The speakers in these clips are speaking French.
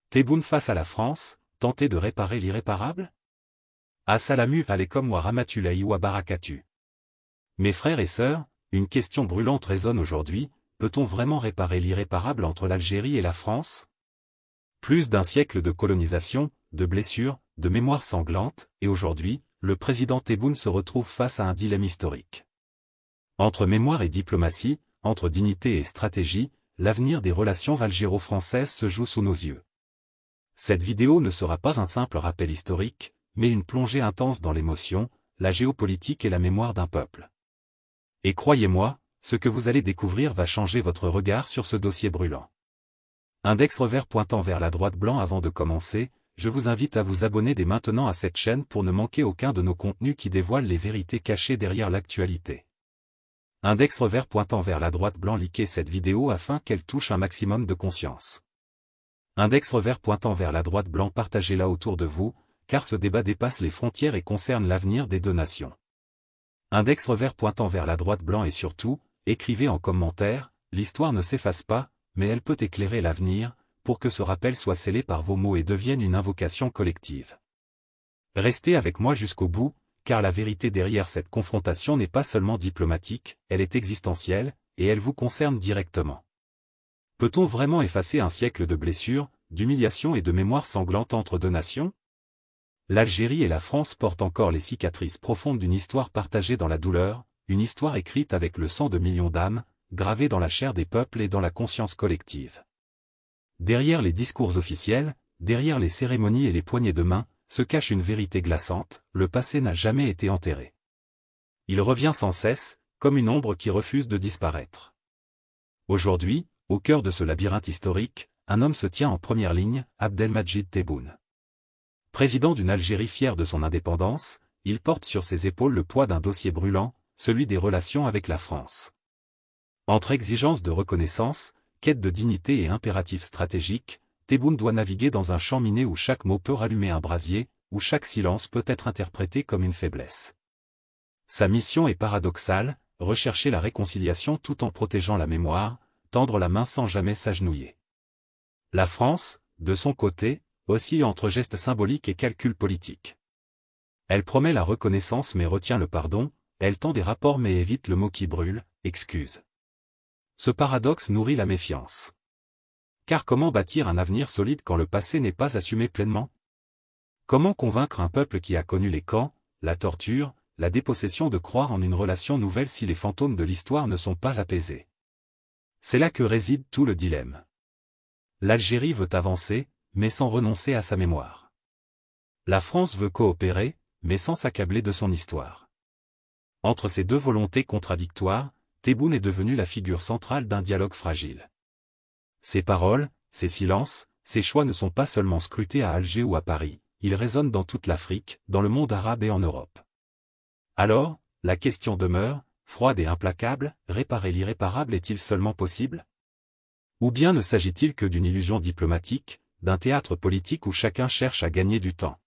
Tebboune face à la France, tenter de réparer l'irréparable? Assalamu alaikum wa rahmatullahi wa barakatuh. Mes frères et sœurs, une question brûlante résonne aujourd'hui, peut-on vraiment réparer l'irréparable entre l'Algérie et la France? Plus d'un siècle de colonisation, de blessures, de mémoire sanglante, et aujourd'hui, le président Tebboune se retrouve face à un dilemme historique. Entre mémoire et diplomatie, entre dignité et stratégie, l'avenir des relations algéro-françaises se joue sous nos yeux. Cette vidéo ne sera pas un simple rappel historique, mais une plongée intense dans l'émotion, la géopolitique et la mémoire d'un peuple. Et croyez-moi, ce que vous allez découvrir va changer votre regard sur ce dossier brûlant. Index revers pointant vers la droite blanc. Avant de commencer, je vous invite à vous abonner dès maintenant à cette chaîne pour ne manquer aucun de nos contenus qui dévoilent les vérités cachées derrière l'actualité. Index revers pointant vers la droite blanc. Likez cette vidéo afin qu'elle touche un maximum de conscience. Index revers pointant vers la droite blanc. Partagez-la autour de vous, car ce débat dépasse les frontières et concerne l'avenir des deux nations. Index revers pointant vers la droite blanc. Et surtout, écrivez en commentaire, l'histoire ne s'efface pas, mais elle peut éclairer l'avenir, pour que ce rappel soit scellé par vos mots et devienne une invocation collective. Restez avec moi jusqu'au bout, car la vérité derrière cette confrontation n'est pas seulement diplomatique, elle est existentielle, et elle vous concerne directement. Peut-on vraiment effacer un siècle de blessures, d'humiliations et de mémoire sanglante entre deux nations? L'Algérie et la France portent encore les cicatrices profondes d'une histoire partagée dans la douleur, une histoire écrite avec le sang de millions d'âmes, gravée dans la chair des peuples et dans la conscience collective. Derrière les discours officiels, derrière les cérémonies et les poignées de main, se cache une vérité glaçante, le passé n'a jamais été enterré. Il revient sans cesse, comme une ombre qui refuse de disparaître. Aujourd'hui, au cœur de ce labyrinthe historique, un homme se tient en première ligne, Abdelmadjid Tebboune. Président d'une Algérie fière de son indépendance, il porte sur ses épaules le poids d'un dossier brûlant, celui des relations avec la France. Entre exigences de reconnaissance, quête de dignité et impératifs stratégiques, Tebboune doit naviguer dans un champ miné où chaque mot peut rallumer un brasier, où chaque silence peut être interprété comme une faiblesse. Sa mission est paradoxale, rechercher la réconciliation tout en protégeant la mémoire, tendre la main sans jamais s'agenouiller. La France, de son côté, oscille entre gestes symboliques et calculs politiques. Elle promet la reconnaissance mais retient le pardon, elle tend des rapports mais évite le mot qui brûle, excuse. Ce paradoxe nourrit la méfiance. Car comment bâtir un avenir solide quand le passé n'est pas assumé pleinement? Comment convaincre un peuple qui a connu les camps, la torture, la dépossession de croire en une relation nouvelle si les fantômes de l'histoire ne sont pas apaisés? C'est là que réside tout le dilemme. L'Algérie veut avancer, mais sans renoncer à sa mémoire. La France veut coopérer, mais sans s'accabler de son histoire. Entre ces deux volontés contradictoires, Tebboune est devenu la figure centrale d'un dialogue fragile. Ses paroles, ses silences, ses choix ne sont pas seulement scrutés à Alger ou à Paris, ils résonnent dans toute l'Afrique, dans le monde arabe et en Europe. Alors, la question demeure, froide et implacable, réparer l'irréparable est-il seulement possible? Ou bien ne s'agit-il que d'une illusion diplomatique, d'un théâtre politique où chacun cherche à gagner du temps?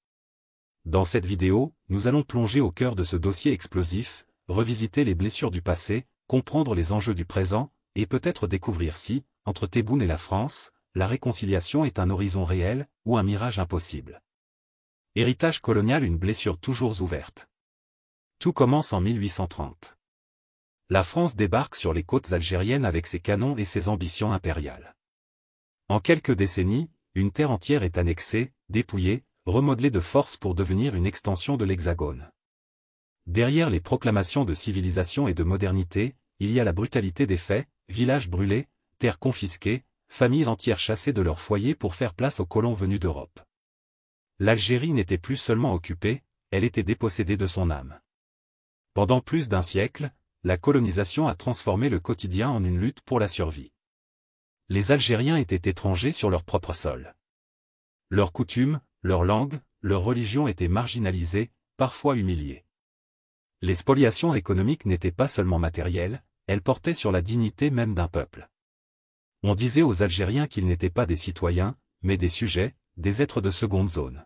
Dans cette vidéo, nous allons plonger au cœur de ce dossier explosif, revisiter les blessures du passé, comprendre les enjeux du présent, et peut-être découvrir si, entre Tebboune et la France, la réconciliation est un horizon réel, ou un mirage impossible. Héritage colonial, une blessure toujours ouverte. Tout commence en 1830. La France débarque sur les côtes algériennes avec ses canons et ses ambitions impériales. En quelques décennies, une terre entière est annexée, dépouillée, remodelée de force pour devenir une extension de l'Hexagone. Derrière les proclamations de civilisation et de modernité, il y a la brutalité des faits, villages brûlés, terres confisquées, familles entières chassées de leur foyer pour faire place aux colons venus d'Europe. L'Algérie n'était plus seulement occupée, elle était dépossédée de son âme. Pendant plus d'un siècle, la colonisation a transformé le quotidien en une lutte pour la survie. Les Algériens étaient étrangers sur leur propre sol. Leurs coutumes, leur langue, leur religion étaient marginalisées, parfois humiliées. Les spoliations économiques n'étaient pas seulement matérielles, elles portaient sur la dignité même d'un peuple. On disait aux Algériens qu'ils n'étaient pas des citoyens, mais des sujets, des êtres de seconde zone.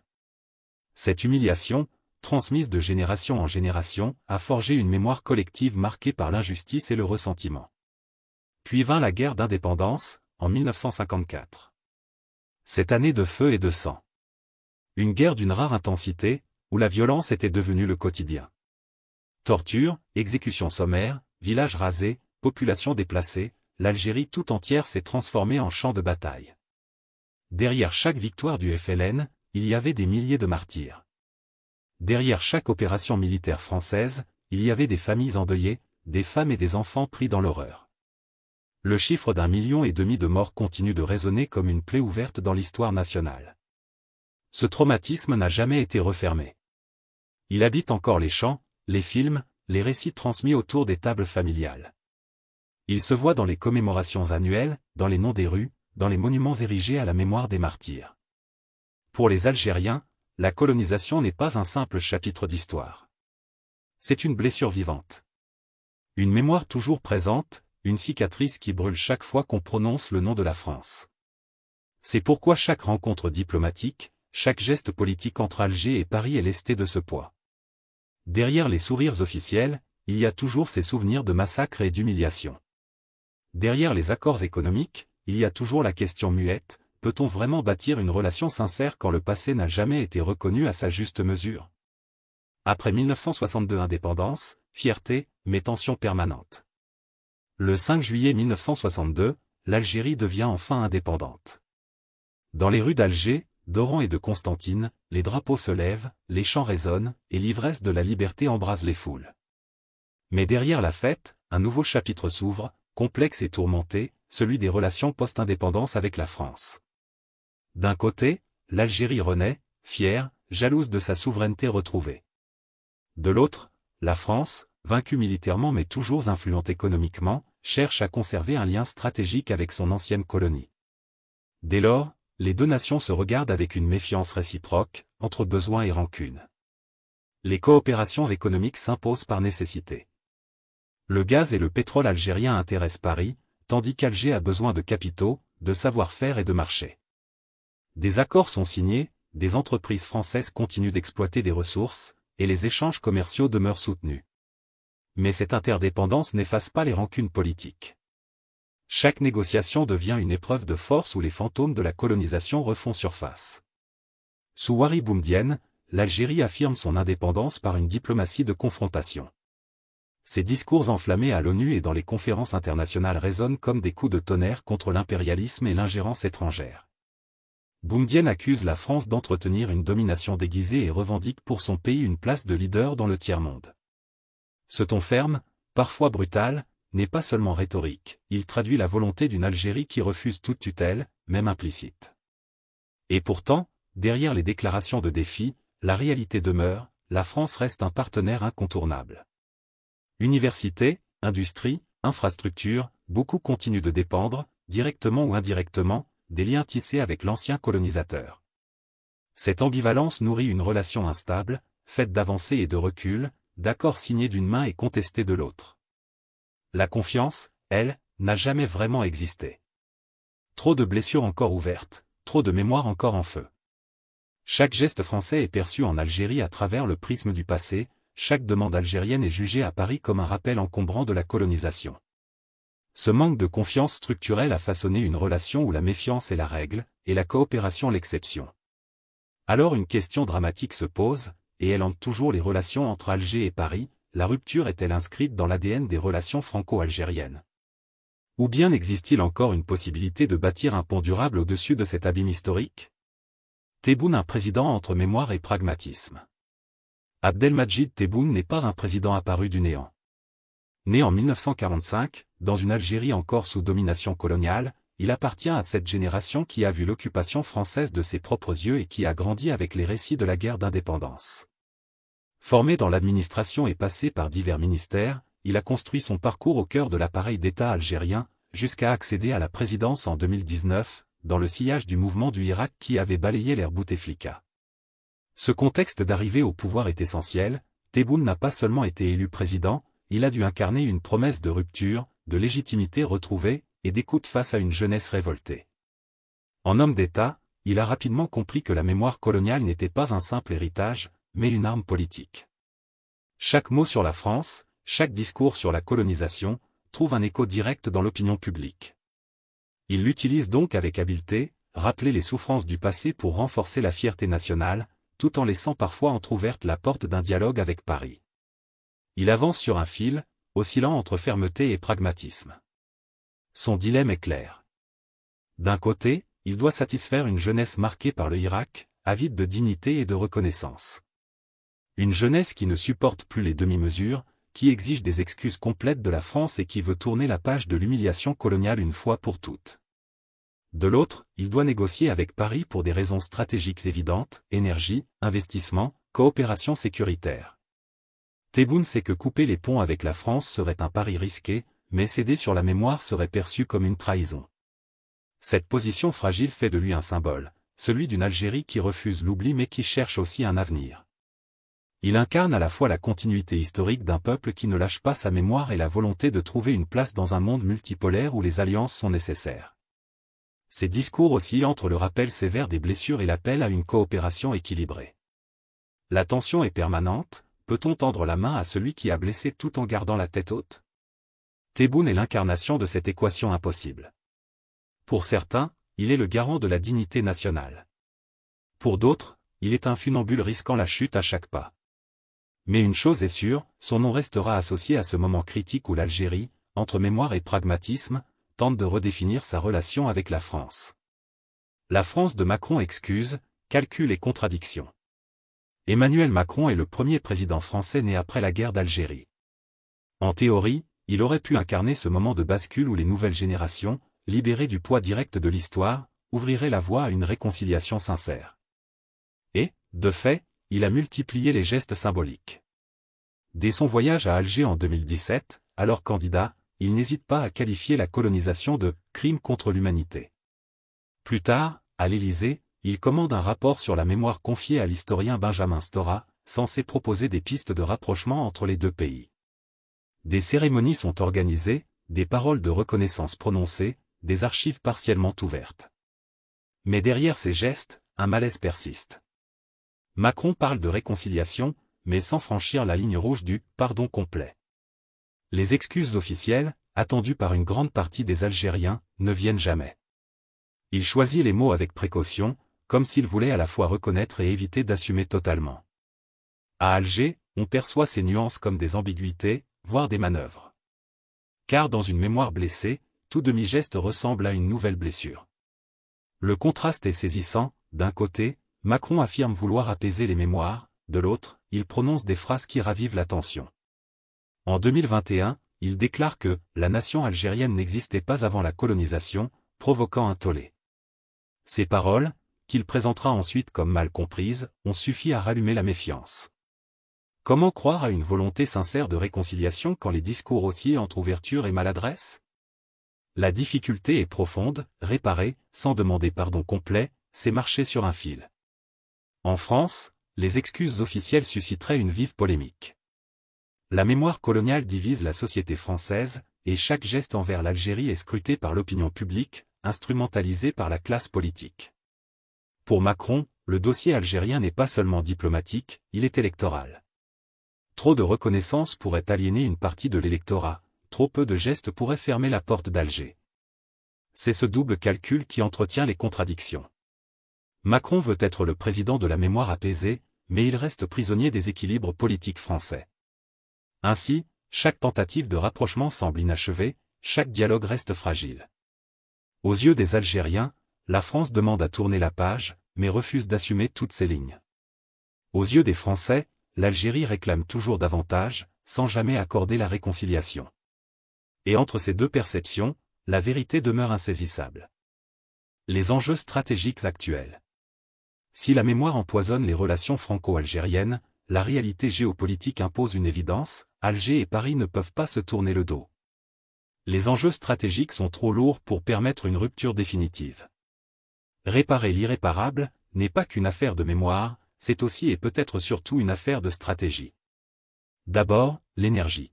Cette humiliation, transmise de génération en génération, a forgé une mémoire collective marquée par l'injustice et le ressentiment. Puis vint la guerre d'indépendance, en 1954. Cette année de feu et de sang. Une guerre d'une rare intensité, où la violence était devenue le quotidien. Torture, exécutions sommaires, villages rasés, population déplacée, l'Algérie tout entière s'est transformée en champ de bataille. Derrière chaque victoire du FLN, il y avait des milliers de martyrs. Derrière chaque opération militaire française, il y avait des familles endeuillées, des femmes et des enfants pris dans l'horreur. Le chiffre d'1,5 million de morts continue de résonner comme une plaie ouverte dans l'histoire nationale. Ce traumatisme n'a jamais été refermé. Il habite encore les chants, les films, les récits transmis autour des tables familiales. Il se voit dans les commémorations annuelles, dans les noms des rues, dans les monuments érigés à la mémoire des martyrs. Pour les Algériens, la colonisation n'est pas un simple chapitre d'histoire. C'est une blessure vivante. Une mémoire toujours présente, une cicatrice qui brûle chaque fois qu'on prononce le nom de la France. C'est pourquoi chaque rencontre diplomatique, chaque geste politique entre Alger et Paris est lesté de ce poids. Derrière les sourires officiels, il y a toujours ces souvenirs de massacres et d'humiliations. Derrière les accords économiques, il y a toujours la question muette, peut-on vraiment bâtir une relation sincère quand le passé n'a jamais été reconnu à sa juste mesure? Après 1962 indépendance, fierté, mais tension permanente. Le 5 juillet 1962, l'Algérie devient enfin indépendante. Dans les rues d'Alger, d'Oran et de Constantine, les drapeaux se lèvent, les chants résonnent, et l'ivresse de la liberté embrase les foules. Mais derrière la fête, un nouveau chapitre s'ouvre, complexe et tourmenté, celui des relations post-indépendance avec la France. D'un côté, l'Algérie renaît, fière, jalouse de sa souveraineté retrouvée. De l'autre, la France, vaincue militairement mais toujours influente économiquement, cherche à conserver un lien stratégique avec son ancienne colonie. Dès lors, les deux nations se regardent avec une méfiance réciproque, entre besoin et rancune. Les coopérations économiques s'imposent par nécessité. Le gaz et le pétrole algérien intéressent Paris, tandis qu'Alger a besoin de capitaux, de savoir-faire et de marchés. Des accords sont signés, des entreprises françaises continuent d'exploiter des ressources, et les échanges commerciaux demeurent soutenus. Mais cette interdépendance n'efface pas les rancunes politiques. Chaque négociation devient une épreuve de force où les fantômes de la colonisation refont surface. Sous Houari Boumedienne, l'Algérie affirme son indépendance par une diplomatie de confrontation. Ses discours enflammés à l'ONU et dans les conférences internationales résonnent comme des coups de tonnerre contre l'impérialisme et l'ingérence étrangère. Boumedienne accuse la France d'entretenir une domination déguisée et revendique pour son pays une place de leader dans le tiers-monde. Ce ton ferme, parfois brutal, n'est pas seulement rhétorique, il traduit la volonté d'une Algérie qui refuse toute tutelle, même implicite. Et pourtant, derrière les déclarations de défi, la réalité demeure, la France reste un partenaire incontournable. Universités, industrie, infrastructures, beaucoup continuent de dépendre, directement ou indirectement, des liens tissés avec l'ancien colonisateur. Cette ambivalence nourrit une relation instable, faite d'avancées et de reculs, d'accords signés d'une main et contestés de l'autre. La confiance, elle, n'a jamais vraiment existé. Trop de blessures encore ouvertes, trop de mémoires encore en feu. Chaque geste français est perçu en Algérie à travers le prisme du passé, chaque demande algérienne est jugée à Paris comme un rappel encombrant de la colonisation. Ce manque de confiance structurelle a façonné une relation où la méfiance est la règle, et la coopération l'exception. Alors une question dramatique se pose, et elle hante toujours les relations entre Alger et Paris, la rupture est-elle inscrite dans l'ADN des relations franco-algériennes? Ou bien existe-t-il encore une possibilité de bâtir un pont durable au-dessus de cet abîme historique? Tebboune, un président entre mémoire et pragmatisme. Abdelmadjid Tebboune n'est pas un président apparu du néant. Né en 1945, dans une Algérie encore sous domination coloniale, il appartient à cette génération qui a vu l'occupation française de ses propres yeux et qui a grandi avec les récits de la guerre d'indépendance. Formé dans l'administration et passé par divers ministères, il a construit son parcours au cœur de l'appareil d'État algérien, jusqu'à accéder à la présidence en 2019, dans le sillage du mouvement du Irak qui avait balayé l'ère Bouteflika. Ce contexte d'arrivée au pouvoir est essentiel, Tebboune n'a pas seulement été élu président, il a dû incarner une promesse de rupture, de légitimité retrouvée, et d'écoute face à une jeunesse révoltée. En homme d'État, il a rapidement compris que la mémoire coloniale n'était pas un simple héritage, mais une arme politique. Chaque mot sur la France, chaque discours sur la colonisation, trouve un écho direct dans l'opinion publique. Il l'utilise donc avec habileté, rappeler les souffrances du passé pour renforcer la fierté nationale, tout en laissant parfois entr'ouverte la porte d'un dialogue avec Paris. Il avance sur un fil, oscillant entre fermeté et pragmatisme. Son dilemme est clair. D'un côté, il doit satisfaire une jeunesse marquée par le Irak, avide de dignité et de reconnaissance. Une jeunesse qui ne supporte plus les demi-mesures, qui exige des excuses complètes de la France et qui veut tourner la page de l'humiliation coloniale une fois pour toutes. De l'autre, il doit négocier avec Paris pour des raisons stratégiques évidentes, énergie, investissement, coopération sécuritaire. Tebboune sait que couper les ponts avec la France serait un pari risqué, mais céder sur la mémoire serait perçu comme une trahison. Cette position fragile fait de lui un symbole, celui d'une Algérie qui refuse l'oubli mais qui cherche aussi un avenir. Il incarne à la fois la continuité historique d'un peuple qui ne lâche pas sa mémoire et la volonté de trouver une place dans un monde multipolaire où les alliances sont nécessaires. Ses discours oscillent entre le rappel sévère des blessures et l'appel à une coopération équilibrée. La tension est permanente, peut-on tendre la main à celui qui a blessé tout en gardant la tête haute? Tebboune est l'incarnation de cette équation impossible. Pour certains, il est le garant de la dignité nationale. Pour d'autres, il est un funambule risquant la chute à chaque pas. Mais une chose est sûre, son nom restera associé à ce moment critique où l'Algérie, entre mémoire et pragmatisme, tente de redéfinir sa relation avec la France. La France de Macron excuse, calcule et contradiction. Emmanuel Macron est le premier président français né après la guerre d'Algérie. En théorie, il aurait pu incarner ce moment de bascule où les nouvelles générations, libérées du poids direct de l'histoire, ouvriraient la voie à une réconciliation sincère. Et, de fait, il a multiplié les gestes symboliques. Dès son voyage à Alger en 2017, alors candidat, il n'hésite pas à qualifier la colonisation de « crime contre l'humanité ». Plus tard, à l'Élysée, il commande un rapport sur la mémoire confié à l'historien Benjamin Stora, censé proposer des pistes de rapprochement entre les deux pays. Des cérémonies sont organisées, des paroles de reconnaissance prononcées, des archives partiellement ouvertes. Mais derrière ces gestes, un malaise persiste. Macron parle de réconciliation, mais sans franchir la ligne rouge du « pardon complet ». Les excuses officielles, attendues par une grande partie des Algériens, ne viennent jamais. Il choisit les mots avec précaution, comme s'il voulait à la fois reconnaître et éviter d'assumer totalement. À Alger, on perçoit ces nuances comme des ambiguïtés, voire des manœuvres. Car dans une mémoire blessée, tout demi-geste ressemble à une nouvelle blessure. Le contraste est saisissant, d'un côté, Macron affirme vouloir apaiser les mémoires, de l'autre, il prononce des phrases qui ravivent la tension. En 2021, il déclare que « la nation algérienne n'existait pas avant la colonisation », provoquant un tollé. Ces paroles, qu'il présentera ensuite comme mal comprises, ont suffi à rallumer la méfiance. Comment croire à une volonté sincère de réconciliation quand les discours oscillent entre ouverture et maladresse? La difficulté est profonde, réparer, sans demander pardon complet, c'est marcher sur un fil. En France, les excuses officielles susciteraient une vive polémique. La mémoire coloniale divise la société française, et chaque geste envers l'Algérie est scruté par l'opinion publique, instrumentalisé par la classe politique. Pour Macron, le dossier algérien n'est pas seulement diplomatique, il est électoral. Trop de reconnaissance pourrait aliéner une partie de l'électorat, trop peu de gestes pourraient fermer la porte d'Alger. C'est ce double calcul qui entretient les contradictions. Macron veut être le président de la mémoire apaisée, mais il reste prisonnier des équilibres politiques français. Ainsi, chaque tentative de rapprochement semble inachevée, chaque dialogue reste fragile. Aux yeux des Algériens, la France demande à tourner la page, mais refuse d'assumer toutes ses lignes. Aux yeux des Français, l'Algérie réclame toujours davantage, sans jamais accorder la réconciliation. Et entre ces deux perceptions, la vérité demeure insaisissable. Les enjeux stratégiques actuels. Si la mémoire empoisonne les relations franco-algériennes, la réalité géopolitique impose une évidence, Alger et Paris ne peuvent pas se tourner le dos. Les enjeux stratégiques sont trop lourds pour permettre une rupture définitive. Réparer l'irréparable n'est pas qu'une affaire de mémoire, c'est aussi et peut-être surtout une affaire de stratégie. D'abord, l'énergie.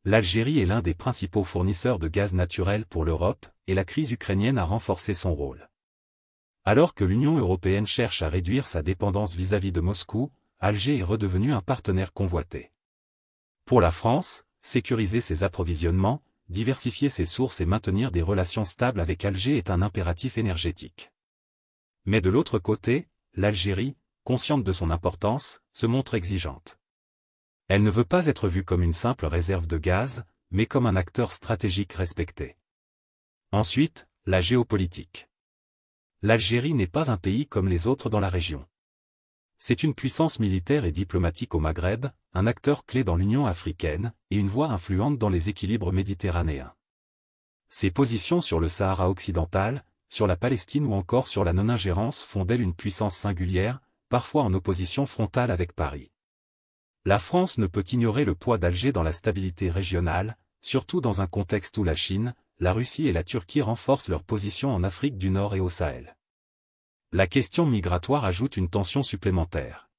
L'Algérie est l'un des principaux fournisseurs de gaz naturel pour l'Europe, et la crise ukrainienne a renforcé son rôle. Alors que l'Union européenne cherche à réduire sa dépendance vis-à-vis de Moscou, Alger est redevenu un partenaire convoité. Pour la France, sécuriser ses approvisionnements, diversifier ses sources et maintenir des relations stables avec Alger est un impératif énergétique. Mais de l'autre côté, l'Algérie, consciente de son importance, se montre exigeante. Elle ne veut pas être vue comme une simple réserve de gaz, mais comme un acteur stratégique respecté. Ensuite, la géopolitique. L'Algérie n'est pas un pays comme les autres dans la région. C'est une puissance militaire et diplomatique au Maghreb, un acteur clé dans l'Union africaine, et une voix influente dans les équilibres méditerranéens. Ses positions sur le Sahara occidental, sur la Palestine ou encore sur la non-ingérence font d'elle une puissance singulière, parfois en opposition frontale avec Paris. La France ne peut ignorer le poids d'Alger dans la stabilité régionale, surtout dans un contexte où la Chine, la Russie et la Turquie renforcent leur position en Afrique du Nord et au Sahel. La question migratoire ajoute une tension supplémentaire.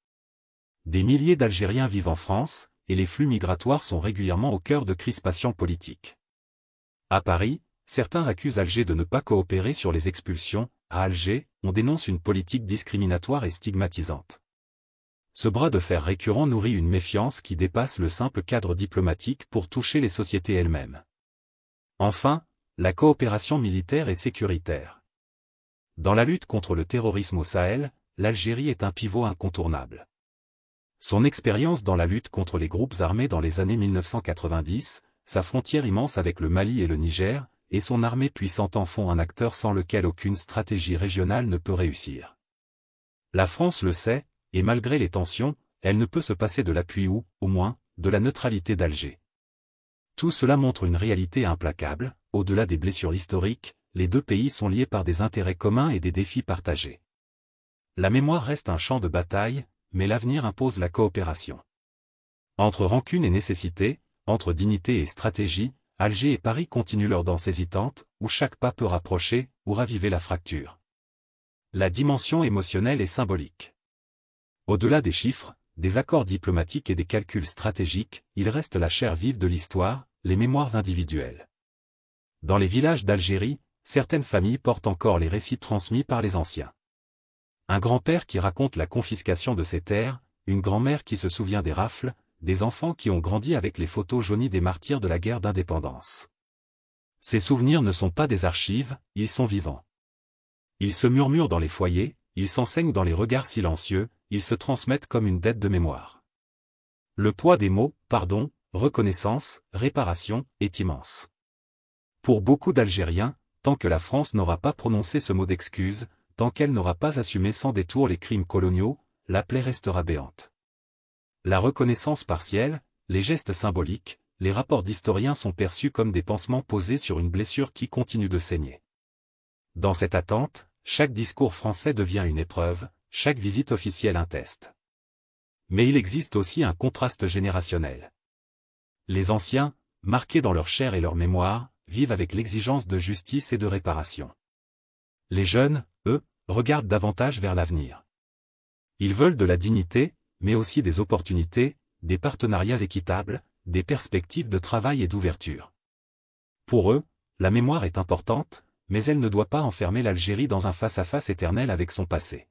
Des milliers d'Algériens vivent en France, et les flux migratoires sont régulièrement au cœur de crispations politiques. À Paris, certains accusent Alger de ne pas coopérer sur les expulsions. À Alger, on dénonce une politique discriminatoire et stigmatisante. Ce bras de fer récurrent nourrit une méfiance qui dépasse le simple cadre diplomatique pour toucher les sociétés elles-mêmes. Enfin, la coopération militaire et sécuritaire. Dans la lutte contre le terrorisme au Sahel, l'Algérie est un pivot incontournable. Son expérience dans la lutte contre les groupes armés dans les années 1990, sa frontière immense avec le Mali et le Niger, et son armée puissante en font un acteur sans lequel aucune stratégie régionale ne peut réussir. La France le sait, et malgré les tensions, elle ne peut se passer de l'appui ou, au moins, de la neutralité d'Alger. Tout cela montre une réalité implacable, au-delà des blessures historiques, les deux pays sont liés par des intérêts communs et des défis partagés. La mémoire reste un champ de bataille, mais l'avenir impose la coopération. Entre rancune et nécessité, entre dignité et stratégie, Alger et Paris continuent leur danse hésitante, où chaque pas peut rapprocher, ou raviver la fracture. La dimension émotionnelle est symbolique. Au-delà des chiffres, des accords diplomatiques et des calculs stratégiques, il reste la chair vive de l'histoire, les mémoires individuelles. Dans les villages d'Algérie, certaines familles portent encore les récits transmis par les anciens. Un grand-père qui raconte la confiscation de ses terres, une grand-mère qui se souvient des rafles, des enfants qui ont grandi avec les photos jaunies des martyrs de la guerre d'indépendance. Ces souvenirs ne sont pas des archives, ils sont vivants. Ils se murmurent dans les foyers, ils s'enseignent dans les regards silencieux, ils se transmettent comme une dette de mémoire. Le poids des mots, pardon, reconnaissance, réparation, est immense. Pour beaucoup d'Algériens, tant que la France n'aura pas prononcé ce mot d'excuse, tant qu'elle n'aura pas assumé sans détour les crimes coloniaux, la plaie restera béante. La reconnaissance partielle, les gestes symboliques, les rapports d'historiens sont perçus comme des pansements posés sur une blessure qui continue de saigner. Dans cette attente, chaque discours français devient une épreuve, chaque visite officielle un test. Mais il existe aussi un contraste générationnel. Les anciens, marqués dans leur chair et leur mémoire, vivent avec l'exigence de justice et de réparation. Les jeunes, eux, regardent davantage vers l'avenir. Ils veulent de la dignité, mais aussi des opportunités, des partenariats équitables, des perspectives de travail et d'ouverture. Pour eux, la mémoire est importante, mais elle ne doit pas enfermer l'Algérie dans un face-à-face éternel avec son passé.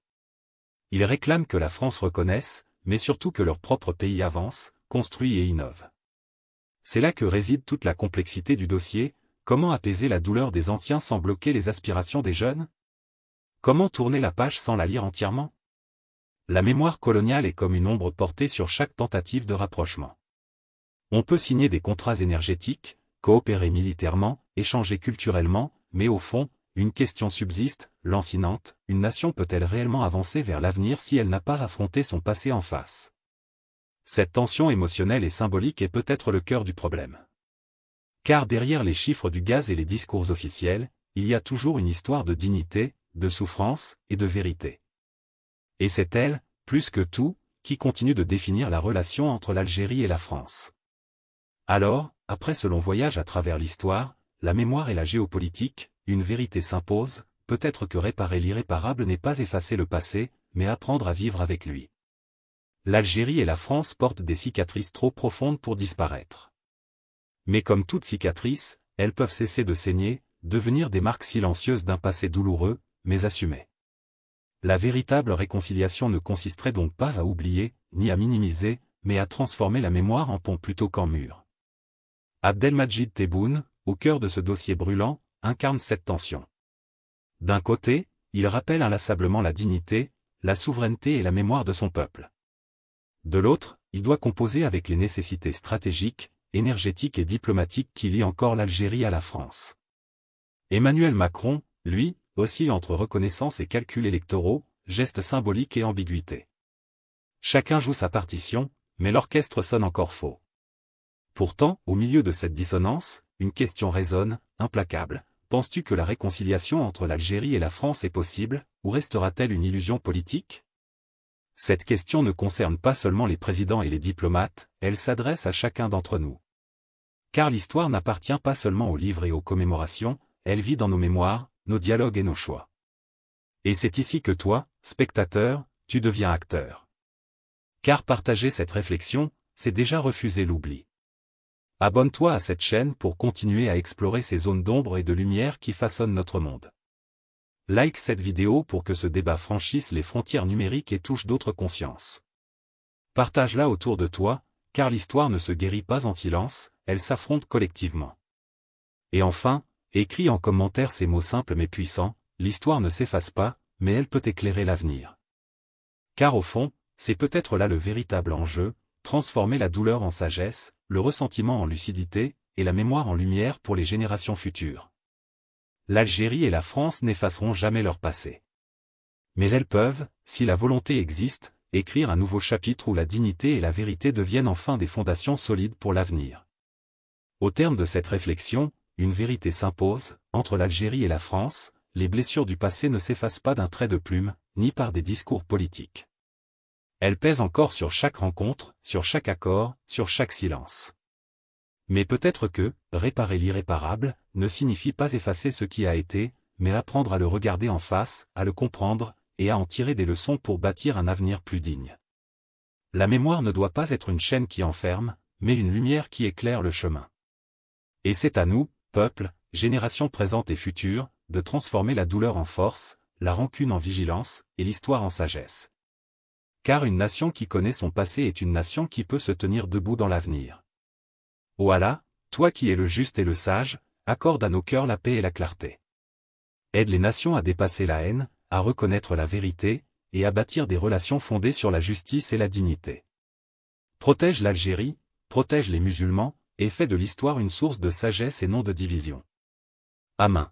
Ils réclament que la France reconnaisse, mais surtout que leur propre pays avance, construit et innove. C'est là que réside toute la complexité du dossier. Comment apaiser la douleur des anciens sans bloquer les aspirations des jeunes? Comment tourner la page sans la lire entièrement? La mémoire coloniale est comme une ombre portée sur chaque tentative de rapprochement. On peut signer des contrats énergétiques, coopérer militairement, échanger culturellement, mais au fond, une question subsiste, lancinante, une nation peut-elle réellement avancer vers l'avenir si elle n'a pas affronté son passé en face? Cette tension émotionnelle et symbolique est peut-être le cœur du problème. Car derrière les chiffres du gaz et les discours officiels, il y a toujours une histoire de dignité, de souffrance et de vérité. Et c'est elle, plus que tout, qui continue de définir la relation entre l'Algérie et la France. Alors, après ce long voyage à travers l'histoire, la mémoire et la géopolitique, une vérité s'impose, peut-être que réparer l'irréparable n'est pas effacer le passé, mais apprendre à vivre avec lui. L'Algérie et la France portent des cicatrices trop profondes pour disparaître. Mais comme toute cicatrice, elles peuvent cesser de saigner, devenir des marques silencieuses d'un passé douloureux, mais assumé. La véritable réconciliation ne consisterait donc pas à oublier, ni à minimiser, mais à transformer la mémoire en pont plutôt qu'en mur. Abdelmadjid Tebboune, au cœur de ce dossier brûlant, incarne cette tension. D'un côté, il rappelle inlassablement la dignité, la souveraineté et la mémoire de son peuple. De l'autre, il doit composer avec les nécessités stratégiques, énergétiques et diplomatiques qui lient encore l'Algérie à la France. Emmanuel Macron, lui, oscille entre reconnaissance et calculs électoraux, gestes symboliques et ambiguïté. Chacun joue sa partition, mais l'orchestre sonne encore faux. Pourtant, au milieu de cette dissonance, une question résonne, implacable. Penses-tu que la réconciliation entre l'Algérie et la France est possible, ou restera-t-elle une illusion politique? Cette question ne concerne pas seulement les présidents et les diplomates, elle s'adresse à chacun d'entre nous. Car l'histoire n'appartient pas seulement aux livres et aux commémorations, elle vit dans nos mémoires, nos dialogues et nos choix. Et c'est ici que toi, spectateur, tu deviens acteur. Car partager cette réflexion, c'est déjà refuser l'oubli. Abonne-toi à cette chaîne pour continuer à explorer ces zones d'ombre et de lumière qui façonnent notre monde. Like cette vidéo pour que ce débat franchisse les frontières numériques et touche d'autres consciences. Partage-la autour de toi, car l'histoire ne se guérit pas en silence, elle s'affronte collectivement. Et enfin, écris en commentaire ces mots simples mais puissants, l'histoire ne s'efface pas, mais elle peut éclairer l'avenir. Car au fond, c'est peut-être là le véritable enjeu, transformer la douleur en sagesse, le ressentiment en lucidité, et la mémoire en lumière pour les générations futures. L'Algérie et la France n'effaceront jamais leur passé. Mais elles peuvent, si la volonté existe, écrire un nouveau chapitre où la dignité et la vérité deviennent enfin des fondations solides pour l'avenir. Au terme de cette réflexion, une vérité s'impose, entre l'Algérie et la France, les blessures du passé ne s'effacent pas d'un trait de plume, ni par des discours politiques. Elles pèsent encore sur chaque rencontre, sur chaque accord, sur chaque silence. Mais peut-être que, réparer l'irréparable, ne signifie pas effacer ce qui a été, mais apprendre à le regarder en face, à le comprendre, et à en tirer des leçons pour bâtir un avenir plus digne. La mémoire ne doit pas être une chaîne qui enferme, mais une lumière qui éclaire le chemin. Et c'est à nous, peuple, générations présentes et futures, de transformer la douleur en force, la rancune en vigilance, et l'histoire en sagesse. Car une nation qui connaît son passé est une nation qui peut se tenir debout dans l'avenir. Ô Allah, toi qui es le juste et le sage, accorde à nos cœurs la paix et la clarté. Aide les nations à dépasser la haine, à reconnaître la vérité, et à bâtir des relations fondées sur la justice et la dignité. Protège l'Algérie, protège les musulmans, et fais de l'histoire une source de sagesse et non de division. Amen.